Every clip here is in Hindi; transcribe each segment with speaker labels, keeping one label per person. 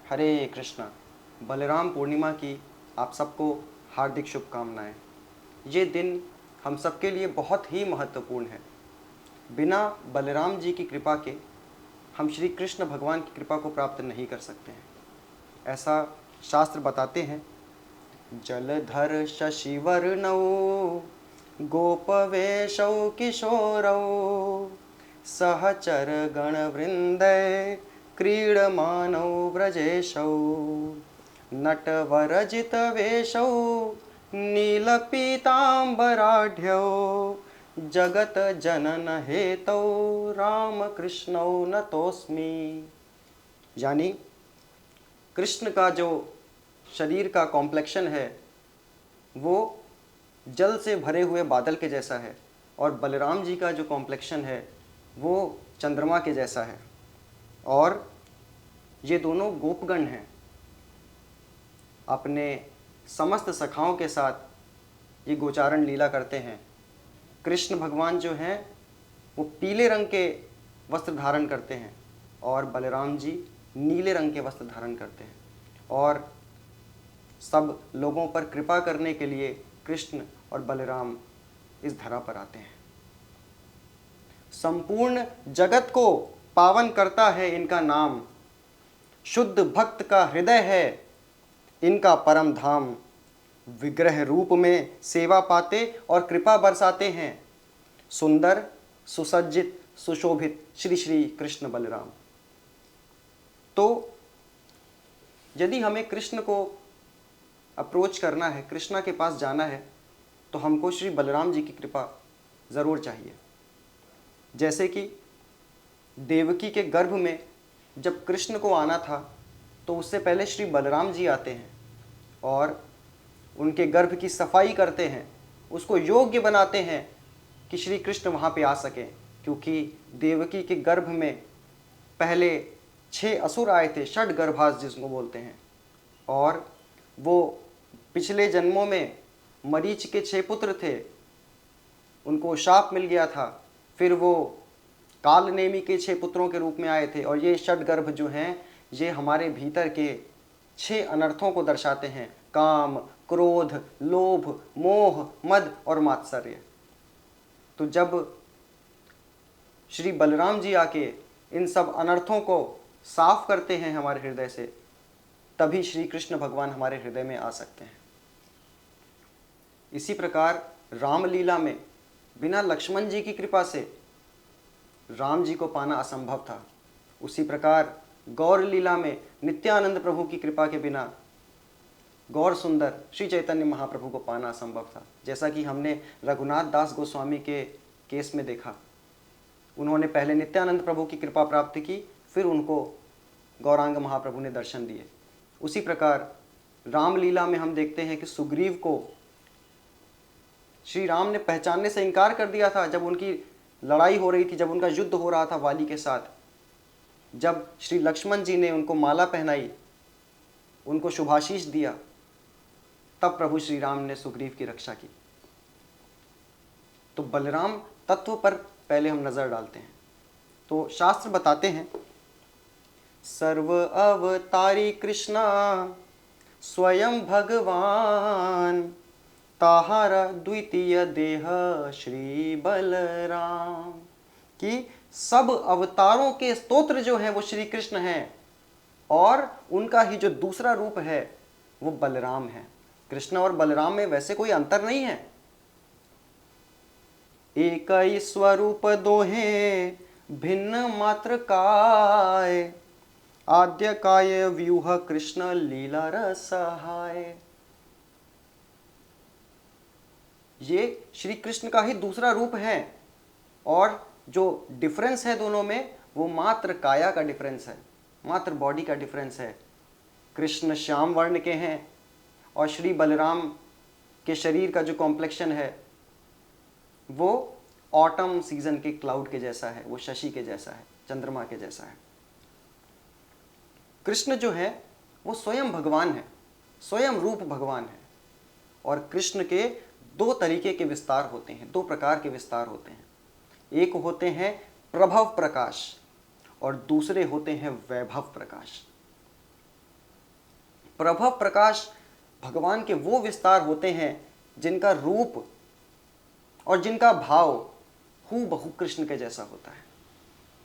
Speaker 1: हरे कृष्णा। बलराम पूर्णिमा की आप सबको हार्दिक शुभकामनाएं। ये दिन हम सबके लिए बहुत ही महत्वपूर्ण है। बिना बलराम जी की कृपा के हम श्री कृष्ण भगवान की कृपा को प्राप्त नहीं कर सकते हैं। ऐसा शास्त्र बताते हैं। जलधर शशिवर्णौ गोपवेशौ किशोरौ सहचर गणवृन्दै क्रीडमानौ व्रजेशौ नटवरजितवेशौ नीलपीताम्बराढ्यौ जगत जनन हेतौ रामकृष्णौ नतोस्मि। यानी कृष्ण का जो शरीर का कॉम्प्लेक्शन है वो जल से भरे हुए बादल के जैसा है और बलराम जी का जो कॉम्प्लेक्शन है वो चंद्रमा के जैसा है। और ये दोनों गोपगण हैं, अपने समस्त सखाओं के साथ ये गोचारण लीला करते हैं। कृष्ण भगवान जो हैं वो पीले रंग के वस्त्र धारण करते हैं और बलराम जी नीले रंग के वस्त्र धारण करते हैं और सब लोगों पर कृपा करने के लिए कृष्ण और बलराम इस धरा पर आते हैं। संपूर्ण जगत को पावन करता है इनका नाम, शुद्ध भक्त का हृदय है इनका परम धाम। विग्रह रूप में सेवा पाते और कृपा बरसाते हैं, सुंदर सुसज्जित सुशोभित श्री श्री कृष्ण बलराम। तो यदि हमें कृष्ण को अप्रोच करना है, कृष्णा के पास जाना है, तो हमको श्री बलराम जी की कृपा ज़रूर चाहिए। जैसे कि देवकी के गर्भ में जब कृष्ण को आना था तो उससे पहले श्री बलराम जी आते हैं और उनके गर्भ की सफाई करते हैं, उसको योग्य बनाते हैं कि श्री कृष्ण वहाँ पे आ सकें। क्योंकि देवकी के गर्भ में पहले 6 असुर आए थे, षड गर्भास जिसको बोलते हैं, और वो पिछले जन्मों में मरीच के 6 पुत्र थे, उनको शाप मिल गया था। फिर वो कालनेमी के 6 पुत्रों के रूप में आए थे और ये षडगर्भ जो हैं ये हमारे भीतर के 6 अनर्थों को दर्शाते हैं: काम, क्रोध, लोभ, मोह, मद और मात्सर्य। तो जब श्री बलराम जी आके इन सब अनर्थों को साफ करते हैं हमारे हृदय से, तभी श्री कृष्ण भगवान हमारे हृदय में आ सकते हैं। इसी प्रकार रामलीला में बिना लक्ष्मण जी की कृपा से राम जी को पाना असंभव था। उसी प्रकार गौर लीला में नित्यानंद प्रभु की कृपा के बिना गौर सुंदर श्री चैतन्य महाप्रभु को पाना असंभव था। जैसा कि हमने रघुनाथ दास गोस्वामी के केस में देखा, उन्होंने पहले नित्यानंद प्रभु की कृपा प्राप्त की, फिर उनको गौरांग महाप्रभु ने दर्शन दिए। उसी प्रकार रामलीला में हम देखते हैं कि सुग्रीव को श्री राम ने पहचानने से इनकार कर दिया था जब उनकी लड़ाई हो रही थी, जब उनका युद्ध हो रहा था वाली के साथ। जब श्री लक्ष्मण जी ने उनको माला पहनाई, उनको शुभाशीष दिया, तब प्रभु श्री राम ने सुग्रीव की रक्षा की। तो बलराम तत्व पर पहले हम नजर डालते हैं। तो शास्त्र बताते हैं, सर्व अवतारी कृष्णा स्वयं भगवान, ताहारा द्वितीय देह श्री बलराम। कि सब अवतारों के स्तोत्र जो हैं वो श्री कृष्ण हैं और उनका ही जो दूसरा रूप है वो बलराम है। कृष्ण और बलराम में वैसे कोई अंतर नहीं है। एक ही स्वरूप दोहे भिन्न मात्र काय, आद्य काय व्यूह कृष्ण लीला रसहाय। ये श्री कृष्ण का ही दूसरा रूप है और जो डिफरेंस है दोनों में वो मात्र काया का डिफरेंस है, मात्र बॉडी का डिफरेंस है। कृष्ण श्याम वर्ण के हैं और श्री बलराम के शरीर का जो कॉम्प्लेक्शन है वो ऑटम सीजन के क्लाउड के जैसा है, वो शशि के जैसा है, चंद्रमा के जैसा है। कृष्ण जो है वो स्वयं भगवान है, स्वयं रूप भगवान है। और कृष्ण के 2 तरीके के विस्तार होते हैं, 2 प्रकार के विस्तार होते हैं। एक होते हैं प्रभव प्रकाश और दूसरे होते हैं वैभव प्रकाश। प्रभव प्रकाश भगवान के वो विस्तार होते हैं जिनका रूप और जिनका भाव हूबहू कृष्ण के जैसा होता है।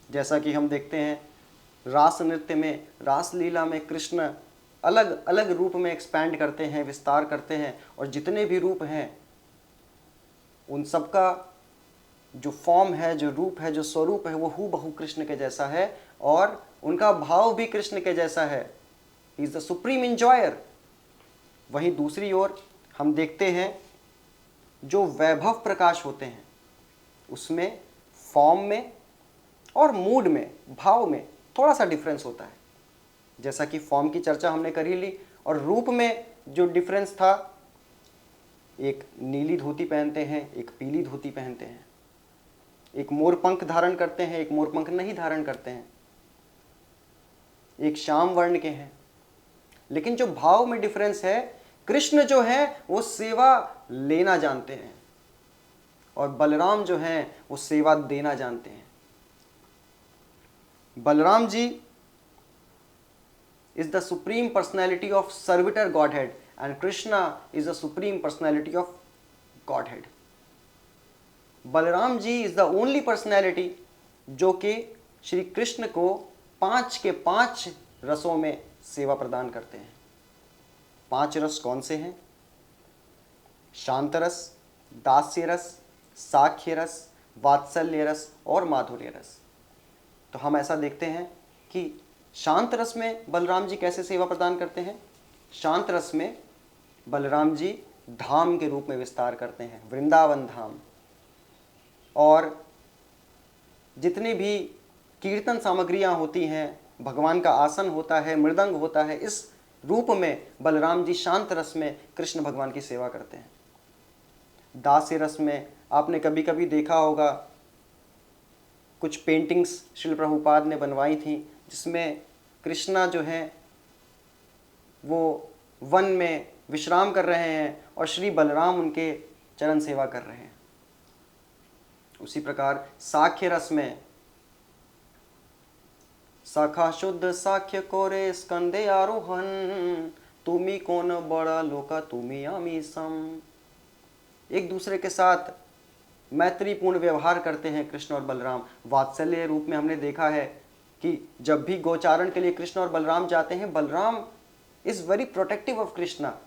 Speaker 1: जैसा कि हम देखते हैं रास नृत्य में, रास लीला में कृष्ण अलग अलग रूप में एक्सपैंड करते हैं, विस्तार करते हैं, और जितने भी रूप हैं उन सबका जो फॉर्म है, जो रूप है, जो स्वरूप है, वो हूबहू कृष्ण के जैसा है और उनका भाव भी कृष्ण के जैसा है। He is the supreme enjoyer. वहीं दूसरी ओर हम देखते हैं जो वैभव प्रकाश होते हैं उसमें फॉर्म में और मूड में, भाव में थोड़ा सा डिफरेंस होता है। जैसा कि फॉर्म की चर्चा हमने कर ही ली, और रूप में जो डिफरेंस था, एक नीली धोती पहनते हैं, एक पीली धोती पहनते हैं, एक मोरपंख धारण करते हैं, एक मोरपंख नहीं धारण करते हैं, एक श्याम वर्ण के हैं। लेकिन जो भाव में डिफरेंस है, कृष्ण जो है वो सेवा लेना जानते हैं और बलराम जो हैं वो सेवा देना जानते हैं। Balram ji is the supreme personality of servitor Godhead and Krishna is the supreme personality of Godhead. Balram ji is the only personality जो कि श्री कृष्ण को 5 के 5 रसों में सेवा प्रदान करते हैं। 5 रस कौन से हैं? शांत रस, दास्य रस, साख्य रस, वात्सल्य रस और माधुर्य रस। तो हम ऐसा देखते हैं कि शांत रस में बलराम जी कैसे सेवा प्रदान करते हैं। शांत रस में बलराम जी धाम के रूप में विस्तार करते हैं, वृंदावन धाम, और जितनी भी कीर्तन सामग्रियां होती हैं, भगवान का आसन होता है, मृदंग होता है, इस रूप में बलराम जी शांत रस में कृष्ण भगवान की सेवा करते हैं। दास्य रस में आपने कभी कभी देखा होगा, कुछ पेंटिंग्स श्रील प्रभुपाद ने बनवाई थी जिसमें कृष्णा जो है वो वन में विश्राम कर रहे हैं और श्री बलराम उनके चरण सेवा कर रहे हैं। उसी प्रकार साख्य रस में सखा शुद्ध साख्य कोरे स्कंदे आरोहन, तुमी कौन बड़ा लोका तुमी आमी सम। एक दूसरे के साथ मैत्रीपूर्ण व्यवहार करते हैं कृष्ण और बलराम। वात्सल्य रूप में हमने देखा है कि जब भी गोचारण के लिए कृष्ण और बलराम जाते हैं, Balram is very protective of Krishna.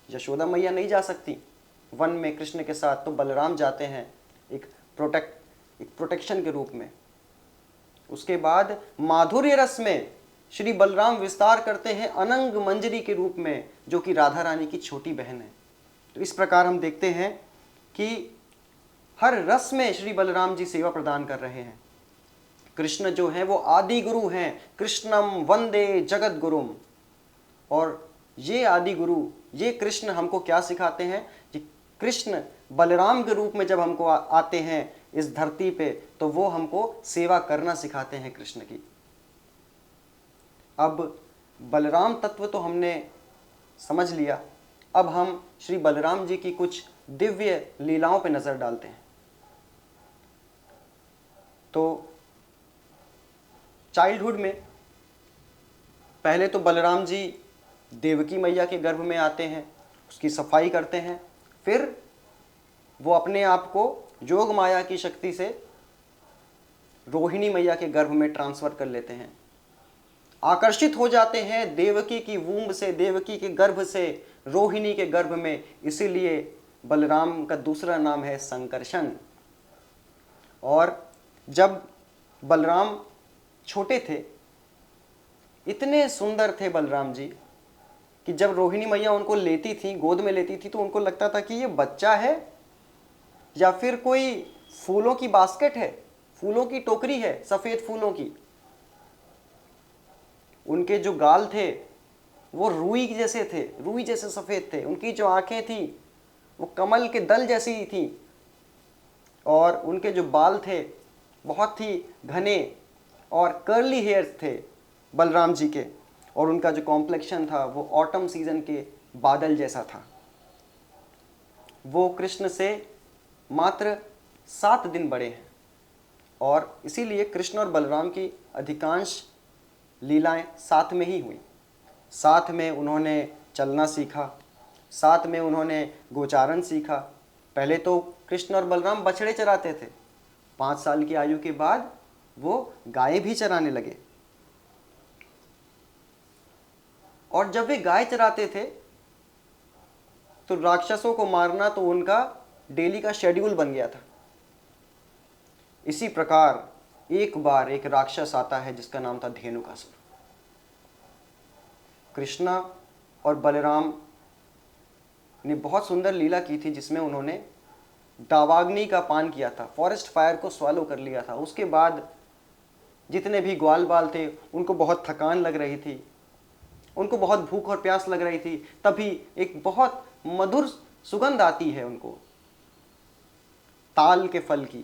Speaker 1: Yashoda मैया नहीं जा सकती वन में कृष्ण के साथ, तो बलराम जाते हैं एक प्रोटेक्शन के रूप में। उसके बाद माधुर्य रस में श्री बलराम विस्तार करते हैं अनंग मंजरी के रूप में, जो कि राधा रानी की छोटी बहन है। तो इस प्रकार हम देखते हैं कि हर रस में श्री बलराम जी सेवा प्रदान कर रहे हैं। कृष्ण जो हैं वो आदि गुरु हैं, कृष्णम वंदे जगत गुरुम। और ये आदि गुरु, ये कृष्ण हमको क्या सिखाते हैं कि कृष्ण बलराम के रूप में जब हमको आते हैं इस धरती पे, तो वो हमको सेवा करना सिखाते हैं कृष्ण की। अब बलराम तत्व तो हमने समझ लिया, अब हम श्री बलराम जी की कुछ दिव्य लीलाओं पे नजर डालते हैं। तो चाइल्डहुड में पहले तो बलराम जी देवकी मैया के गर्भ में आते हैं, उसकी सफाई करते हैं, फिर वो अपने आप को योग माया की शक्ति से रोहिणी मैया के गर्भ में ट्रांसफर कर लेते हैं, आकर्षित हो जाते हैं देवकी की वूंब से, देवकी के गर्भ से रोहिणी के गर्भ में। इसीलिए बलराम का दूसरा नाम है संकर्षण। और जब बलराम छोटे थे, इतने सुंदर थे बलराम जी कि जब रोहिणी मैया उनको लेती थी, गोद में लेती थी, तो उनको लगता था कि ये बच्चा है या फिर कोई फूलों की बास्केट है, फूलों की टोकरी है, सफेद फूलों की। उनके जो गाल थे वो रुई जैसे थे, रुई जैसे सफेद थे। उनकी जो आंखें थी वो कमल के दल जैसी ही थी, और उनके जो बाल थे बहुत ही घने और कर्ली हेयर्स थे बलराम जी के, और उनका जो कॉम्प्लेक्शन था वो ऑटम सीजन के बादल जैसा था। वो कृष्ण से मात्र 7 दिन बड़े हैं, और इसीलिए कृष्ण और बलराम की अधिकांश लीलाएं साथ में ही हुई। साथ में उन्होंने चलना सीखा, साथ में उन्होंने गोचारण सीखा। पहले तो कृष्ण और बलराम बछड़े चराते थे, 5 साल की आयु के बाद वो गाय भी चराने लगे। और जब वे गाय चराते थे तो राक्षसों को मारना तो उनका डेली का शेड्यूल बन गया था। इसी प्रकार एक बार एक राक्षस आता है जिसका नाम था धेनुकासुर। कृष्णा और बलराम ने बहुत सुंदर लीला की थी जिसमें उन्होंने दावाग्नि का पान किया था, फॉरेस्ट फायर को स्वॉलो कर लिया था। उसके बाद जितने भी ग्वाल बाल थे उनको बहुत थकान लग रही थी, उनको बहुत भूख और प्यास लग रही थी। तभी एक बहुत मधुर सुगंध आती है उनको ताल के फल की,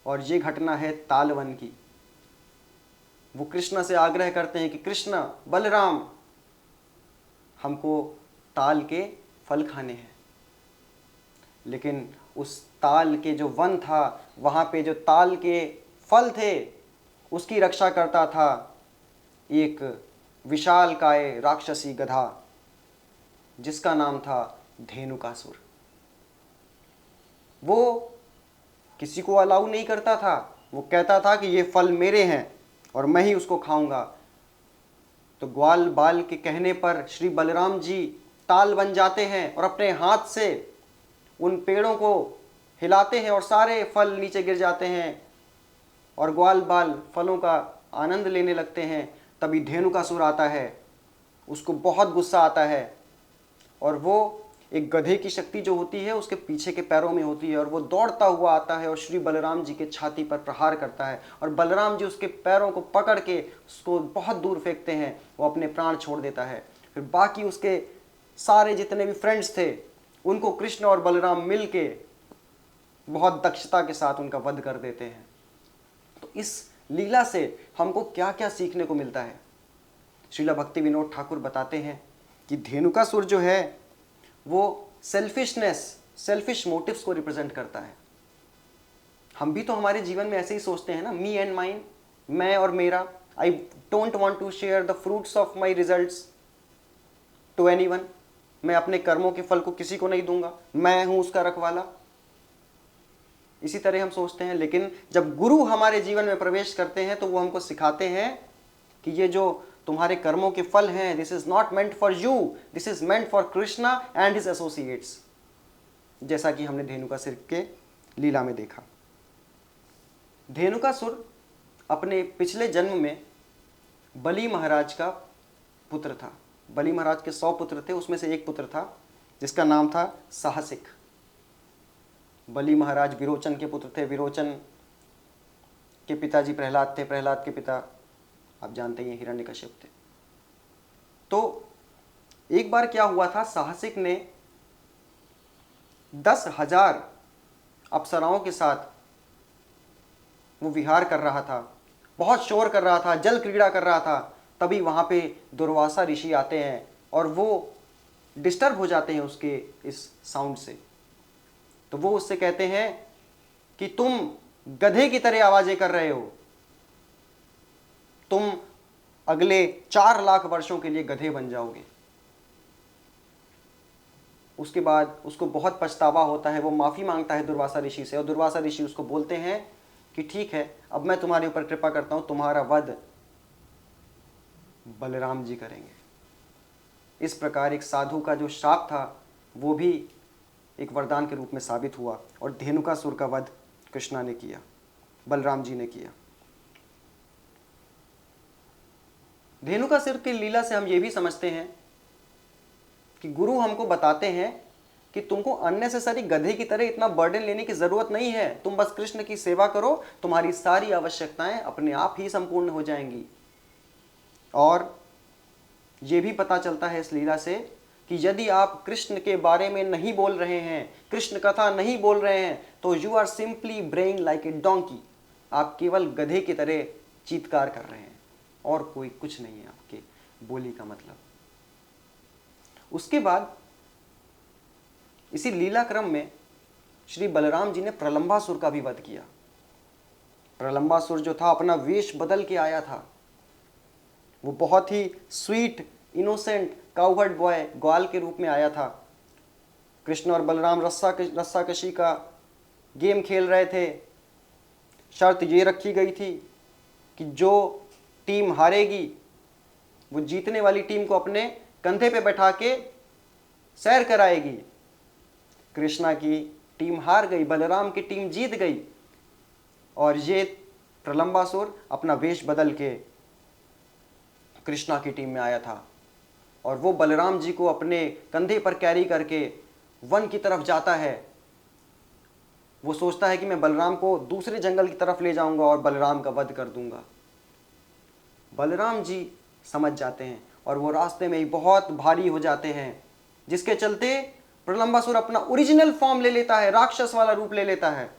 Speaker 1: और ये घटना है तालवन की। वो कृष्ण से आग्रह करते हैं कि कृष्ण, बलराम, हमको ताल के फल खाने हैं। लेकिन उस ताल के जो वन था, वहाँ पे जो ताल के फल थे, उसकी रक्षा करता था एक विशालकाय राक्षसी गधा जिसका नाम था धेनुकासुर। वो किसी को अलाउ नहीं करता था, वो कहता था कि ये फल मेरे हैं और मैं ही उसको खाऊंगा। तो ग्वाल बाल के कहने पर श्री बलराम जी ताल बन जाते हैं और अपने हाथ से उन पेड़ों को हिलाते हैं और सारे फल नीचे गिर जाते हैं और ग्वाल बाल फलों का आनंद लेने लगते हैं। तभी धेनुकासुर आता है, उसको बहुत गुस्सा आता है और वो एक गधे की शक्ति जो होती है उसके पीछे के पैरों में होती है, और वो दौड़ता हुआ आता है और श्री बलराम जी के छाती पर प्रहार करता है और बलराम जी उसके पैरों को पकड़ के उसको बहुत दूर फेंकते हैं। वो अपने प्राण छोड़ देता है। फिर बाकी उसके सारे जितने भी फ्रेंड्स थे उनको कृष्ण और बलराम मिल के बहुत दक्षता के साथ उनका वध कर देते हैं। तो इस लीला से हमको क्या क्या सीखने को मिलता है? श्रीला भक्ति विनोद ठाकुर बताते हैं कि धेनुकासुर जो है वो सेल्फिशनेस, सेल्फिश मोटिव्स को रिप्रेजेंट करता है। हम भी तो हमारे जीवन में ऐसे ही सोचते हैं ना, मी एंड माइन, मैं और मेरा। I don't want to share the fruits of my results to anyone. मैं अपने कर्मों के फल को किसी को नहीं दूंगा, मैं हूं उसका रखवाला। इसी तरह हम सोचते हैं। लेकिन जब गुरु हमारे जीवन में प्रवेश करते हैं तो वो हमको सिखाते हैं कि ये जो तुम्हारे कर्मों के फल हैं, this is not meant for you, this is meant for Krishna and his associates, जैसा कि हमने धेनुकासुर के लीला में देखा। धेनुकासुर अपने पिछले जन्म में बलि महाराज का पुत्र था। बलि महाराज के 100 पुत्र थे, उसमें से एक पुत्र था जिसका नाम था साहसिक। बलि महाराज विरोचन के पुत्र थे। विरोचन के पिताजी प्रहलाद थे। प्रहलाद के पिता आप जानते ही हैं हिरण्यकश्यप थे। तो एक बार क्या हुआ था, साहसिक ने 10,000 अप्सराओं के साथ वो विहार कर रहा था, बहुत शोर कर रहा था, जल क्रीड़ा कर रहा था। तभी वहाँ पे दुर्वासा ऋषि आते हैं और वो डिस्टर्ब हो जाते हैं उसके इस साउंड से। तो वो उससे कहते हैं कि तुम गधे की तरह आवाजें कर रहे हो, तुम अगले 4 लाख वर्षों के लिए गधे बन जाओगे। उसके बाद उसको बहुत पछतावा होता है, वो माफ़ी मांगता है दुर्वासा ऋषि से और दुर्वासा ऋषि उसको बोलते हैं कि ठीक है, अब मैं तुम्हारे ऊपर कृपा करता हूं, तुम्हारा वध बलराम जी करेंगे। इस प्रकार एक साधु का जो शाप था वो भी एक वरदान के रूप में साबित हुआ और धेनुकासुर का वध कृष्णा ने किया, बलराम जी ने किया। धेनुकासुर की लीला से हम ये भी समझते हैं कि गुरु हमको बताते हैं कि तुमको अननेसेसरी गधे की तरह इतना बर्डन लेने की जरूरत नहीं है। तुम बस कृष्ण की सेवा करो, तुम्हारी सारी आवश्यकताएं अपने आप ही संपूर्ण हो जाएंगी। और यह भी पता चलता है इस लीला से कि यदि आप कृष्ण के बारे में नहीं बोल रहे हैं, कृष्ण कथा नहीं बोल रहे हैं, तो you are simply braying like a donkey. आप केवल गधे की तरह चीत्कार कर रहे हैं और कोई कुछ नहीं है आपके बोली का मतलब। उसके बाद इसी लीला क्रम में श्री बलराम जी ने प्रलंबासुर का भी वध किया। प्रलंबासुर जो था अपना वेश बदल के आया था। वो बहुत ही स्वीट इनोसेंट काउहर्ड बॉय ग्वाल के रूप में आया था। कृष्ण और बलराम रस्साकशी का गेम खेल रहे थे। शर्त ये रखी गई थी कि जो टीम हारेगी वो जीतने वाली टीम को अपने कंधे पे बैठा के सैर कराएगी। कृष्णा की टीम हार गई, बलराम की टीम जीत गई और ये प्रलंबासुर अपना वेश बदल के कृष्णा की टीम में आया था और वो बलराम जी को अपने कंधे पर कैरी करके वन की तरफ जाता है। वो सोचता है कि मैं बलराम को दूसरे जंगल की तरफ ले जाऊंगा और बलराम का वध कर दूंगा। बलराम जी समझ जाते हैं और वो रास्ते में ही बहुत भारी हो जाते हैं, जिसके चलते प्रलंबासुर अपना ओरिजिनल फॉर्म ले लेता है, राक्षस वाला रूप ले लेता है।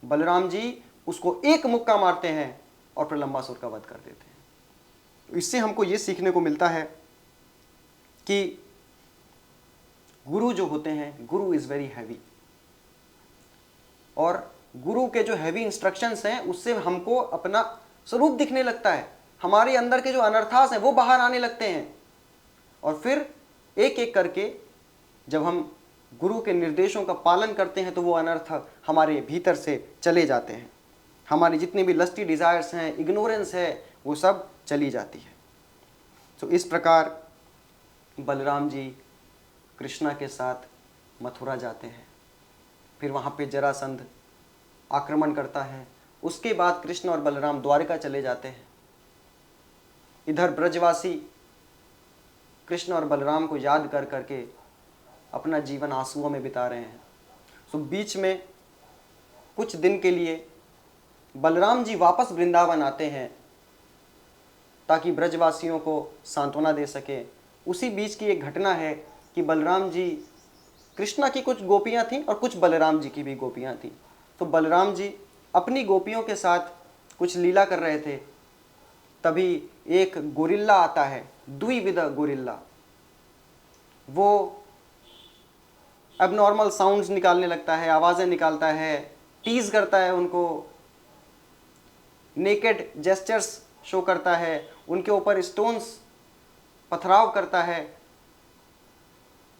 Speaker 1: बलराम जी उसको एक मुक्का मारते हैं और प्रलंबासुर का वध कर देते हैं। इससे हमको ये सीखने को मिलता है कि गुरु जो होते हैं, गुरु इज वेरी हैवी, और गुरु के जो हैवी इंस्ट्रक्शंस हैं उससे हमको अपना स्वरूप दिखने लगता है। हमारे अंदर के जो अनर्थास हैं वो बाहर आने लगते हैं और फिर एक एक करके जब हम गुरु के निर्देशों का पालन करते हैं तो वो अनर्थ हमारे भीतर से चले जाते हैं। हमारी जितनी भी लस्टी डिज़ायर्स हैं, इग्नोरेंस है, वो सब चली जाती है। तो इस प्रकार बलराम जी कृष्णा के साथ मथुरा जाते हैं। फिर वहाँ पे जरासंध आक्रमण करता है। उसके बाद कृष्ण और बलराम द्वारका चले जाते हैं। इधर ब्रजवासी कृष्ण और बलराम को याद कर करके अपना जीवन आंसुओं में बिता रहे हैं। तो बीच में कुछ दिन के लिए बलराम जी वापस वृंदावन आते हैं ताकि ब्रजवासियों को सांत्वना दे सके। उसी बीच की एक घटना है कि बलराम जी, कृष्णा की कुछ गोपियां थीं और कुछ बलराम जी की भी गोपियां थीं। तो बलराम जी अपनी गोपियों के साथ कुछ लीला कर रहे थे, तभी एक गोरिल्ला आता है, द्विविध गोरिल्ला। वो एबनॉर्मल साउंड्स निकालने लगता है, आवाज़ें निकालता है, टीज करता है उनको, नेकेड जेस्चर्स शो करता है, उनके ऊपर स्टोन्स पथराव करता है।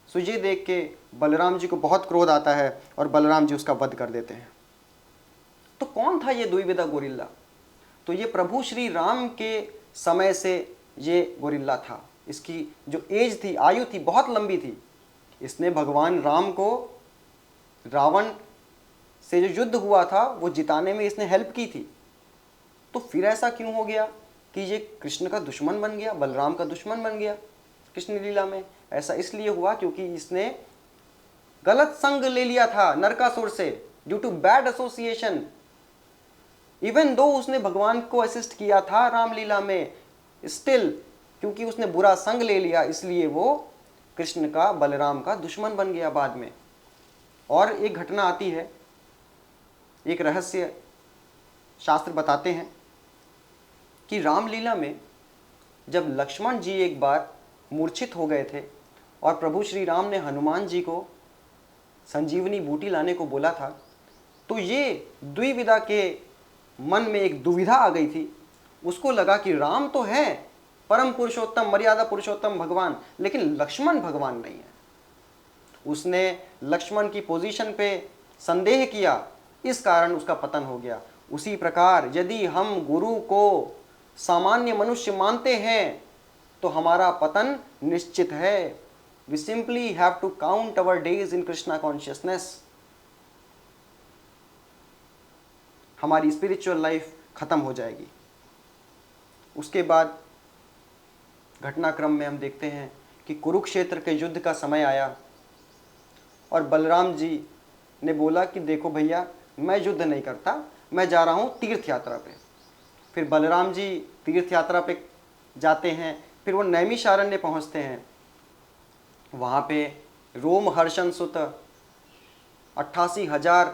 Speaker 1: सो ये देख के बलराम जी को बहुत क्रोध आता है और बलराम जी उसका वध कर देते हैं। तो कौन था ये द्विविधा गोरिल्ला? तो ये प्रभु श्री राम के समय से ये गोरिल्ला था। इसकी जो एज थी, आयु थी, बहुत लंबी थी। इसने भगवान राम को रावण से जो युद्ध हुआ था वो जिताने में इसने हेल्प की थी। तो फिर ऐसा क्यों हो गया कि ये कृष्ण का दुश्मन बन गया, बलराम का दुश्मन बन गया कृष्ण लीला में? ऐसा इसलिए हुआ क्योंकि इसने गलत संग ले लिया था नरकासुर से, due to bad association. Even though उसने भगवान को असिस्ट किया था रामलीला में, स्टिल क्योंकि उसने बुरा संग ले लिया इसलिए वो कृष्ण का, बलराम का दुश्मन बन गया बाद में। और एक घटना आती है, एक रहस्य शास्त्र बताते हैं कि रामलीला में जब लक्ष्मण जी एक बार मूर्छित हो गए थे और प्रभु श्री राम ने हनुमान जी को संजीवनी बूटी लाने को बोला था, तो ये द्विविधा के मन में एक दुविधा आ गई थी। उसको लगा कि राम तो है परम पुरुषोत्तम, मर्यादा पुरुषोत्तम भगवान, लेकिन लक्ष्मण भगवान नहीं है। उसने लक्ष्मण की पोजीशन पे संदेह किया, इस कारण उसका पतन हो गया। उसी प्रकार यदि हम गुरु को सामान्य मनुष्य मानते हैं तो हमारा पतन निश्चित है। We simply have to count our days in Krishna consciousness. हमारी स्पिरिचुअल लाइफ खत्म हो जाएगी। उसके बाद घटनाक्रम में हम देखते हैं कि कुरुक्षेत्र के युद्ध का समय आया और बलराम जी ने बोला कि देखो भैया, मैं युद्ध नहीं करता, मैं जा रहा हूँ तीर्थ यात्रा पे। फिर बलराम जी तीर्थ यात्रा पे जाते हैं। फिर वो नैमिषारण्य पहुँचते हैं। वहाँ पे रोमहर्षण सुत 88,000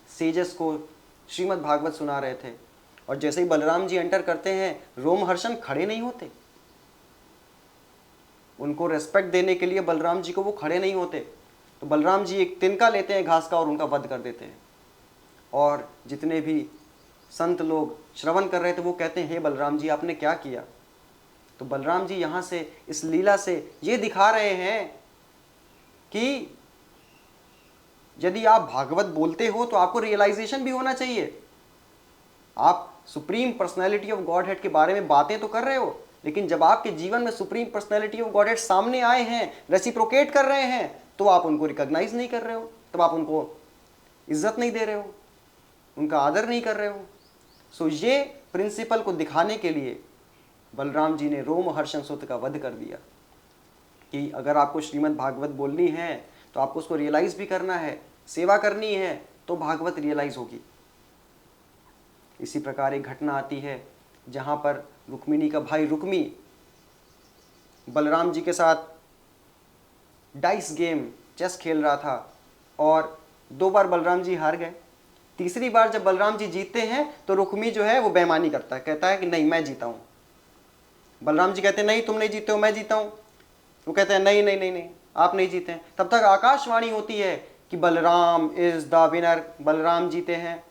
Speaker 1: सेजस को श्रीमद् भागवत सुना रहे थे। और जैसे ही बलराम जी एंटर करते हैं, रोमहर्षण खड़े नहीं होते। उनको रेस्पेक्ट देने के लिए बलराम जी को वो खड़े नहीं होते। तो बलराम जी एक तिनका लेते हैं घास का और उनका वध कर देते हैं। और जितने भी संत लोग श्रवण कर रहे थे वो कहते हैं, हे बलराम जी, आपने क्या किया? तो बलराम जी यहाँ से इस लीला से ये दिखा रहे हैं कि यदि आप भागवत बोलते हो तो आपको रियलाइजेशन भी होना चाहिए। आप supreme personality of God head के बारे में बातें तो कर रहे हो, लेकिन जब आपके जीवन में supreme personality of God head सामने आए हैं, रेसिप्रोकेट कर रहे हैं, तो आप उनको रिकॉग्नाइज नहीं कर रहे हो, तब आप उनको इज्जत नहीं दे रहे हो, उनका आदर नहीं कर रहे हो। सो ये प्रिंसिपल को दिखाने के लिए बलराम जी ने रोमहर्षण सुत का वध कर दिया कि अगर आपको श्रीमद् भागवत बोलनी है तो आपको उसको रियलाइज भी करना है, सेवा करनी है तो भागवत रियलाइज होगी। इसी प्रकार एक घटना आती है जहाँ पर रुक्मिणी का भाई रुक्मी बलराम जी के साथ डाइस गेम चेस खेल रहा था और 2 बार बलराम जी हार गए। तीसरी बार जब बलराम जी जीतते हैं तो रुक्मी जो है वो बेईमानी करता है, कहता है कि नहीं मैं जीता हूँ। बलराम जी कहते हैं नहीं तुम नहीं जीते हो, मैं जीता हूँ। वो कहते हैं नहीं नहीं नहीं नहीं आप नहीं जीते हैं। तब तक आकाशवाणी होती है कि Balram is the winner, Balram जीते हैं।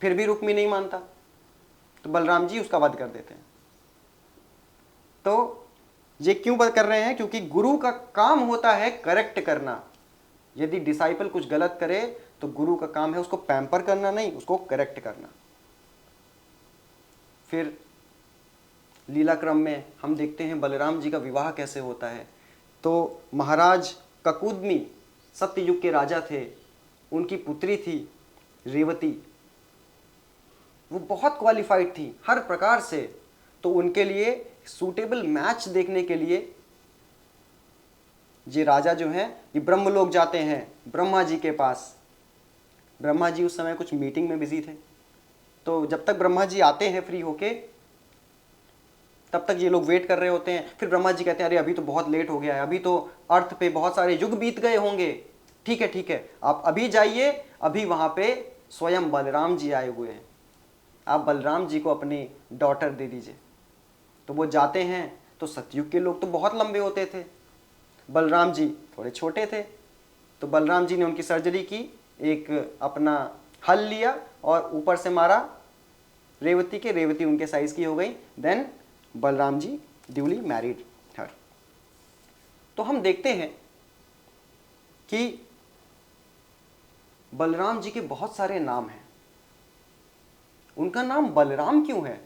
Speaker 1: फिर भी रुक्मी नहीं मानता, तो बलराम जी उसका वध कर देते हैं। तो ये क्यों वध कर रहे हैं? क्योंकि गुरु का काम होता है करेक्ट करना। यदि डिसाइपल कुछ गलत करे तो गुरु का काम है उसको पैम्पर करना, नहीं उसको करेक्ट करना। फिर लीला क्रम में हम देखते हैं बलराम जी का विवाह कैसे होता है। तो महाराज ककुदमी सत्ययुग के राजा थे, उनकी पुत्री थी रेवती। वो बहुत क्वालिफाइड थी हर प्रकार से, तो उनके लिए सूटेबल मैच देखने के लिए ये राजा जो हैं ये ब्रह्मलोक जाते हैं ब्रह्मा जी के पास। ब्रह्मा जी उस समय कुछ मीटिंग में बिजी थे, तो जब तक ब्रह्मा जी आते हैं फ्री होके तब तक ये लोग वेट कर रहे होते हैं। फिर ब्रह्मा जी कहते हैं अरे अभी तो बहुत लेट हो गया है, अभी तो अर्थ पे बहुत सारे युग बीत गए होंगे। ठीक है आप अभी जाइए, अभी वहाँ पे स्वयं बलराम जी आए हुए हैं, आप बलराम जी को अपनी डॉटर दे दीजिए। तो वो जाते हैं, तो सतयुग के लोग तो बहुत लंबे होते थे, बलराम जी थोड़े छोटे थे। तो बलराम जी ने उनकी सर्जरी की, एक अपना हल लिया और ऊपर से मारा रेवती के, रेवती उनके साइज की हो गई। Then Balram ji duly married हर। तो हम देखते हैं कि बलराम जी के बहुत सारे नाम हैं। उनका नाम बलराम क्यों है?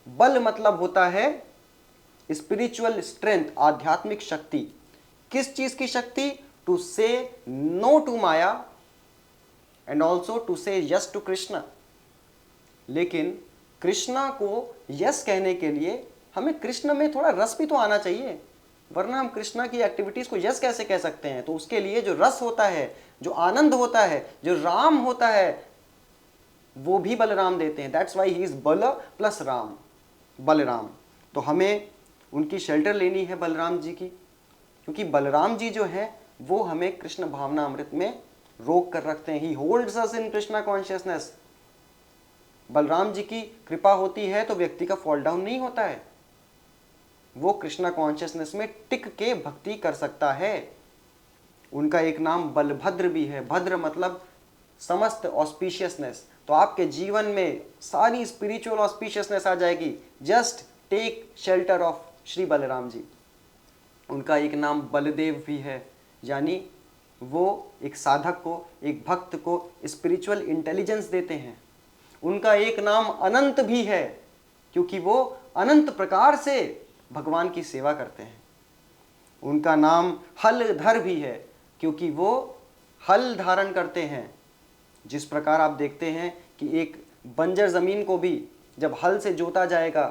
Speaker 1: बल मतलब होता है स्पिरिचुअल स्ट्रेंथ, आध्यात्मिक शक्ति। किस चीज की शक्ति? To say no to maya and also to say yes to Krishna. लेकिन कृष्णा को यस कहने के लिए हमें कृष्ण में थोड़ा रस भी तो आना चाहिए, वरना हम कृष्णा की एक्टिविटीज को यस कैसे कह सकते हैं? तो उसके लिए जो रस होता है, जो आनंद होता है, जो राम होता है, वो भी बलराम देते हैं। दैट्स वाई ही इज बल प्लस राम, बलराम। तो हमें उनकी शेल्टर लेनी है बलराम जी की, क्योंकि बलराम जी जो है वो हमें कृष्ण भावना अमृत में रोक कर रखते हैं। He holds us in Krishna consciousness. Balram ji की कृपा होती है तो व्यक्ति का फॉल डाउन नहीं होता है, वो कृष्णा कॉन्शियसनेस में टिक के भक्ति कर सकता है। उनका एक नाम बलभद्र भी है। भद्र मतलब समस्त ऑस्पिशियसनेस। तो आपके जीवन में सारी स्पिरिचुअल ऑस्पिशियसनेस आ जाएगी। Just take shelter of Shri Balram ji. उनका एक नाम बलदेव भी है, यानी वो एक साधक को, एक भक्त को स्पिरिचुअल इंटेलिजेंस देते हैं। उनका एक नाम अनंत भी है, क्योंकि वो अनंत प्रकार से भगवान की सेवा करते हैं। उनका नाम हलधर भी है, क्योंकि वो हल धारण करते हैं। जिस प्रकार आप देखते हैं कि एक बंजर ज़मीन को भी जब हल से जोता जाएगा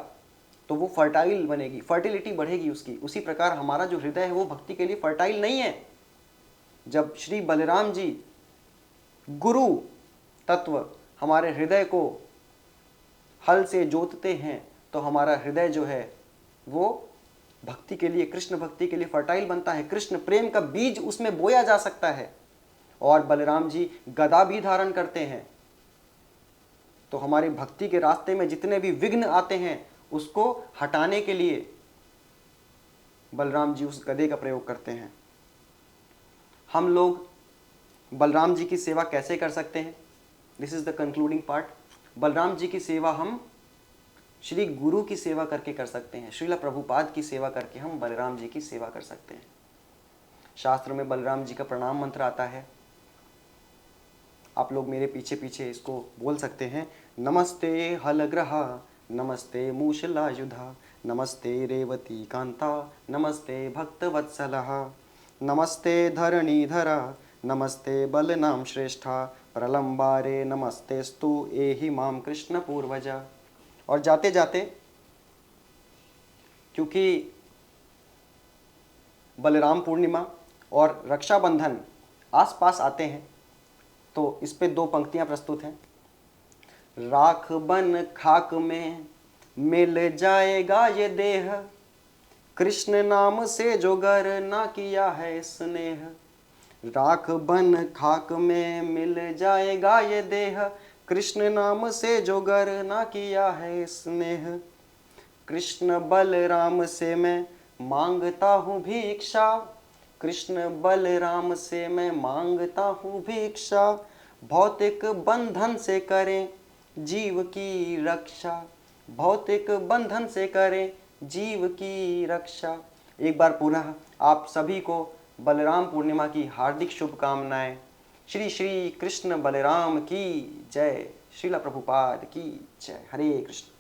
Speaker 1: तो वो फर्टाइल बनेगी, फर्टिलिटी बढ़ेगी उसकी। उसी प्रकार हमारा जो हृदय है वो भक्ति के लिए फर्टाइल नहीं है। जब श्री बलराम जी गुरु तत्व हमारे हृदय को हल से जोतते हैं तो हमारा हृदय जो है वो भक्ति के लिए, कृष्ण भक्ति के लिए फर्टाइल बनता है। कृष्ण प्रेम का बीज उसमें बोया जा सकता है। और बलराम जी गदा भी धारण करते हैं, तो हमारी भक्ति के रास्ते में जितने भी विघ्न आते हैं उसको हटाने के लिए बलराम जी उस गदे का प्रयोग करते हैं। हम लोग बलराम जी की सेवा कैसे कर सकते हैं? This is the concluding part. Balram ji की सेवा हम श्री गुरु की सेवा करके कर सकते हैं, श्रीला प्रभुपाद की सेवा करके हम बलराम जी की सेवा कर सकते हैं। शास्त्र में बलराम जी का प्रणाम मंत्र आता है, आप लोग मेरे पीछे पीछे इसको बोल सकते हैं। नमस्ते हलग्रहा, नमस्ते मूषलायुधा, नमस्ते रेवती कांता, नमस्ते भक्तवत्सलः, नमस्ते धरणीधरा, नमस्ते बलनाम श्रेष्ठा, प्रलंबारे नमस्तेस्तु एहि माम कृष्ण पूर्वजा। और जाते जाते, क्योंकि बलराम पूर्णिमा और रक्षाबंधन आसपास आते हैं, तो इस पे 2 पंक्तियां प्रस्तुत हैं। राख बन खाक में मिल जाएगा ये देह, कृष्ण नाम से जो गर ना किया है स्नेह। राख बन खाक में मिल जाएगा ये देह, कृष्ण नाम से जो गर ना किया है स्नेह। कृष्ण बलराम से मैं मांगता हूँ भिक्षा, कृष्ण बलराम से मैं मांगता हूँ भिक्षा, भौतिक बंधन से करें जीव की रक्षा, भौतिक बंधन से करें जीव की रक्षा। एक बार पुनः आप सभी को बलराम पूर्णिमा की हार्दिक शुभकामनाएं। श्री श्री कृष्ण बलराम की जय, श्रीला प्रभुपाद की जय। हरे कृष्ण।